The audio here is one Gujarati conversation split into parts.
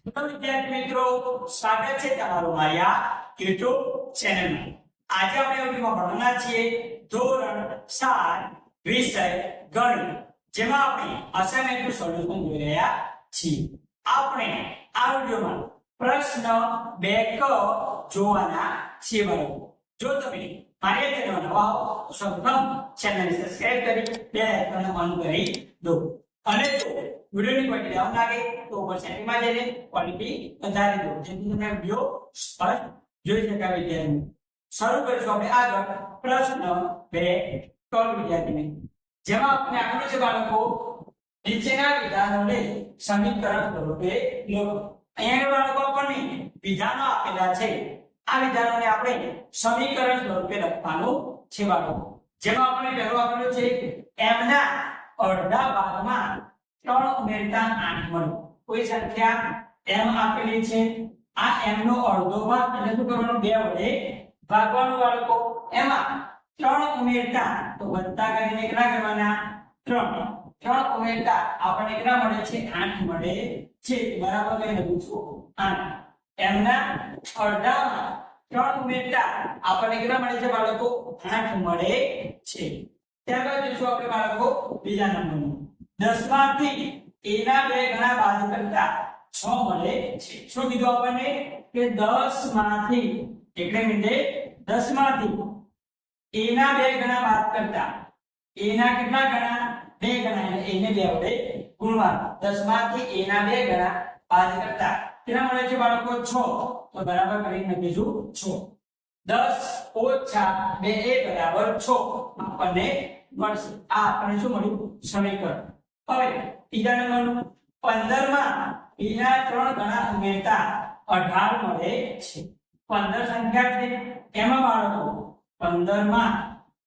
તો વિદ્યાર્થી મિત્રો, સ્વાગત છે તમારું મારી આ YouTube ચેનલમાં. આજે આપણે વિડિયોમાં ભણવાના છીએ ધોરણ 7 વિષય ગણિત, જેમાં આપણે અસાઇનમેન્ટનું સોલ્યુશન જોઈ રહ્યા છીએ. આપણે આ વિડિયોમાં પ્રશ્ન 2 ક જોવાના છીએ. બરાબર, જો તમે મારી ચેનલમાં નવા હો તો સૌપ્રથમ ચેનલને સબસ્ક્રાઇબ કરી બે આઇકનને ઓન કરી દો. અને જો વિડિયોની ક્વોલિટી ડાઉન લાગે તો ઉપર સેટિંગમાં જઈને ક્વોલિટી વધારી દો, જેથી તમને વિડિયો સ્પષ્ટ જોઈ શકાય. વિદ્યાર્થી શરૂ કરીશું આપણે આગળ પ્રશ્ન 2 ક વિદ્યાર્થી, જેમાં આપણે આપ્યું છે બાળકો, નીચેના વિધાનોને સમીકરણ સ્વરૂપે લખો. અહીંયા બાળકો આપણને વિધાનો આપેલા છે. આ વિધાનોને આપણે સમીકરણ સ્વરૂપે લખવાનું છે બાળકો. જેમાં આપણે પહેલું આપેલું છે m ના અડધા ભાગમાં 3 ઉમેરતા 8 મળે. કોઈ સંખ્યા m આપેલી છે, આ m નો અડધો ભાગ એટલે શું કરવાનું, 2 વડે ભાગવાનું બાળકો. એમાં 3 ઉમેરતા તો વત્તા કરીને કેટલા કરવાના, 3 ઉમેરતા આપણને કેટલા મળે છે, 8 મળે છે. બરાબર, કઈ લખું છું 8. m ના અડધામાં 3 ઉમેરતા આપણને કેટલા મળે છે બાળકો, 8 મળે છે. ત્યારબાદ જોઈશું આપણે બાળકો બીજા નંબરનું, 10 માંથી a ના 2 ગણા બાદ કરતા 6 મળે છે. શું કીધું આપણને કે 10 માંથી એટલે કે 10 માંથી a ના 2 ગણા બાદ કરતા, a ના કેટલા ગણા, 2 ગણા, એટલે a ને 2 વડે ગુણવાનું. 10 માંથી a ના 2 ગણા બાદ કરતા કેટલા મળે છે બાળકો, 6. તો બરાબર કરીને લખીશું 6. 10 ઓછા 2 એ બરાબર 6 આપણને મળશે. આ આપણને શું મળ્યું, સમીકરણ. હવે ત્રીજા નંબરનું, 15 માં b ના 3 ગણા ઉમેરતા 18 મળે છે. 15 સંખ્યા છે, એમાં બાળકો 15 માં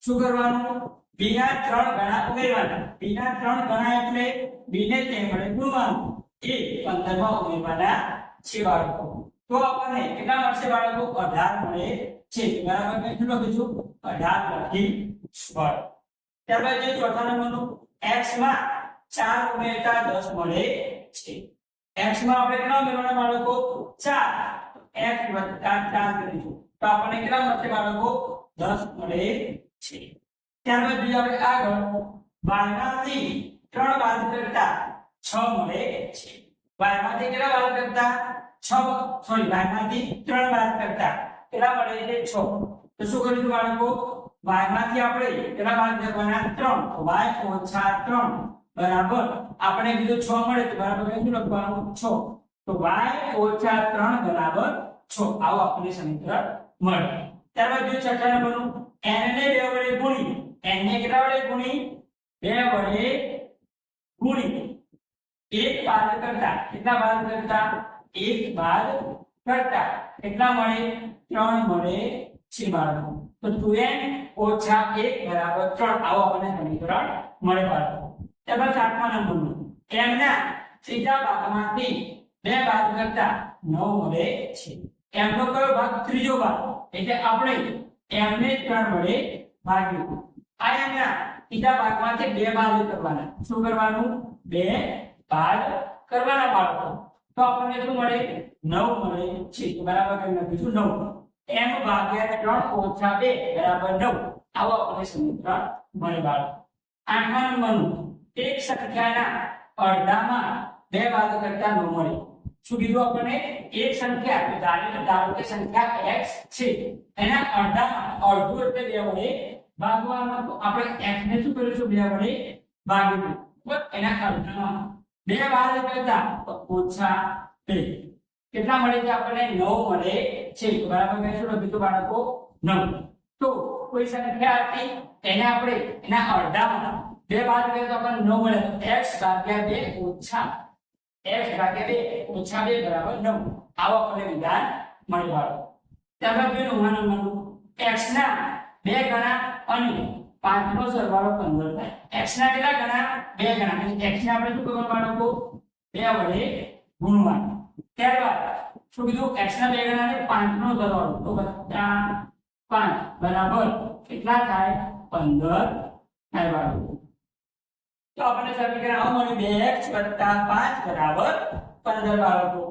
શું કરવાનું, b ના 3 ગણા ઉમેરવાના. b ના 3 ગણા એટલે b ને તે વડે ગુણવાનું, એ 15 માં ઉમેરવાના છે બાળકો. તો આપણને કેટલા મળશે બાળકો, 18 મળે છે. બરાબર, કેટલું લખીશું, 18 લખી. ત્યારબાદ જે ચોથા નંબરનું, x માં 4 ઉમેરતા 10 મળે છે. x માં આપણે કેટલા ઉમેરવાના બાળકો, 4. x વત્તા 4 કરીશું તો આપણને કેટલા મળશે બાળકો, 10 મળે છે. ત્યારબાદ જોઈએ આપણે આગળ, y માંથી 3 બાદ કરતા 6 મળે છે. y માંથી કેટલા બાદ કરતા, 6, સોરી, y માંથી 3 બાદ કરતા કેટલા મળે છે, 6. તો શું કરીશું બાળકો, y માંથી આપણે કેટલા બાદ કરવાના, 3. તો y ઓછા 3 બરાબર આપણે કીધું 6 મળે તો બરાબર કેટલું લખવાનું, 6. તો y ઓછા 3 બરાબર 6. આવો આપણને સમીકરણ મળે. ત્યારબાદ જો છઠ્ઠા નંબરનું, n ને 2 વડે ગુણી, n ને કેટલા વડે ગુણી, 2 વડે ગુણી 1 બાદ કરતા કેટલા બાદ કરતા, 1 બાદ કરતા કેટલા મળે, 3 મળે છે બાળકો. તો 2n ઓછા 1 બરાબર 3. આવો આપણને સમીકરણ મળે બાળકો. ત્યારબાદ સાતમા નંબરનું, m ના ત્રીજા ભાગમાંથી 2 બાદ કરતા 9 મળે છે. m નો કયો ભાગ, ત્રીજો ભાગ, એટલે આપણે m ને 3 વડે ભાગ્યું. આ m ના ત્રીજા ભાગમાંથી 2 બાદ કરવાના. શું કરવાનું, 2 બાદ કરવાના બાળકો. તો આપણને શું મળે, 9 મળે છે. બરાબર કરી નાખીશું 9. m ભાગ્યા 3 ઓછા 2 બરાબર 9. આવો આપણને સમીકરણ મળે બાળકો. આઠમા નંબરનું, એક સંખ્યાના અડધામાં 2 બાદ કરતા 9 મળે. શું કીધું આપણને, એક સંખ્યા, ધારો કે સંખ્યા x છે, એના અડધામાં, અડધું એટલે 2 વડે ભાગવાનું. તો આપણે x ને શું કરીશું, 2 વડે ભાગીશું. બસ એના અડધામાં 2 બાદ કરતા તો ઓછા 2 કેટલા મળે છે આપણને, 9 મળે છે. તો બરાબર શું લખીશું બાળકો, 9. તો કોઈ સંખ્યા હતી એને આપણે એના અડધામાં 2 બાદ કરીએ તો આપણને 9 મળે. તો x ભાગ્યા 2 ઓછા x ભાગ્યા 2 ઓછા 2 બરાબર 9. આવો આપણને વિધાન મળે બાળકો. ત્યારબાદ જોઈએ 9મા નંબરનું, x ના 2 ગણા અને 5 નો સરવાળો 15 થાય. x ના કેટલા ગણા, 2 ગણા, એટલે x ને આપણે શું કરવાનું બાળકો, 2 વડે ગુણવાનું. ત્યારબાદ શું કીધું, x ના 2 ગણા ને 5 નો સરવાળો, તો વત્તા 5 બરાબર કેટલા થાય, 15 થાય બાળકો. તો આપણને સમીકરણ આવું મળ્યું, 2x + 5 = 15 બાળકો.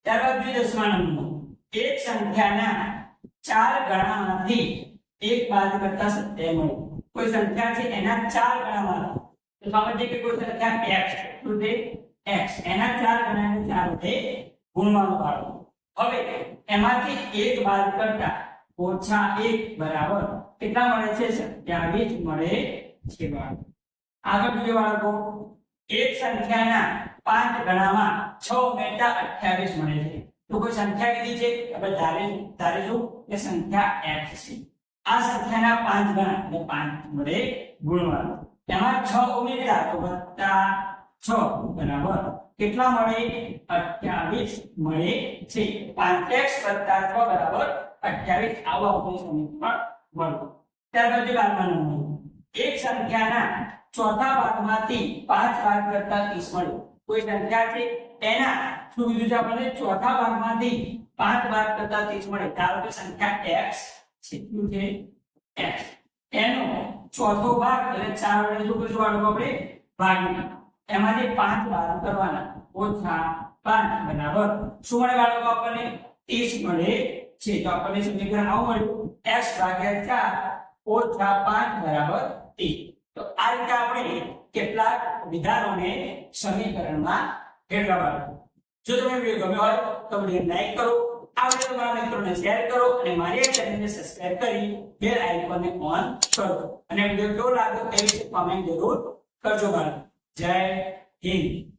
ત્યારબાદ બીજો 10મા નંબર એક સંખ્યાના 4 ગણામાંથી 1 બાદ કરતા 27 મળે. કોઈ સંખ્યા છે એના 4 ગણામાં તો સમજીએ કે કોઈ સંખ્યા x તો તે x એના 4 ગણાને 4 વડે ગુણવાનો વાળો. હવે એમાંથી 1 બાદ કરતા -1 બરાબર કેટલા મળે છે? 27 મળે છે બાળકો. આગળ બીજો બાળકો એક સંખ્યાના 5 ગણામાં 6 ઉમેરતા 28 મળે છે. તો કોઈ સંખ્યા કીધી છે આપણે ધારીશું કે સંખ્યા x છે. આ સંખ્યાના 5 ગણા એટલે 5 વડે ગુણવાનું. એમાં 6 ઉમેરતા તો વત્તા 6 બરાબર કેટલા મળે? 28 મળે છે. 5x + 6 બરાબર 28 આવો આપણને સમીકરણ મળ્યું. ત્યારબાદ 12મા નંબર એક સંખ્યાના ચોથા ભાગમાંથી 5 બાદ કરતા 30 મળે. કોઈ સંખ્યા છે એના શું કીધું છે આપણને? ચોથા ભાગમાંથી 5 બાદ કરતા 30 મળે. ધારો કે સંખ્યા x છે. શું છે? x. એનો ચોથો ભાગ એટલે 4 વડે શું કરીશું આપણે? ભાગી. એમાંથી 5 બાદ કરવાના. -5 બરાબર શું મળે બાળકો આપણને? 30 મળે છે. તો આપણને સમીકરણ આવું મળ્યું x ભાગ્યા 4 -5 બરાબર 30. તો આ રીતે આપણે કેટલાક વિધાનોને સમીકરણમાં ફેરવવાનું. જો તમને વિડિયો ગમ્યો હોય તો વિડિયો લાઈક કરો, આ વિડિયો તમારા મિત્રોને શેર કરો અને મારી ચેનલને સબસ્ક્રાઇબ કરી બેલ આઇકોનને ઓન કરો અને વિડિયો કેવો લાગ્યો તે વિશે કોમેન્ટ જરૂર કરજો બાળકો. જય હિન્દ.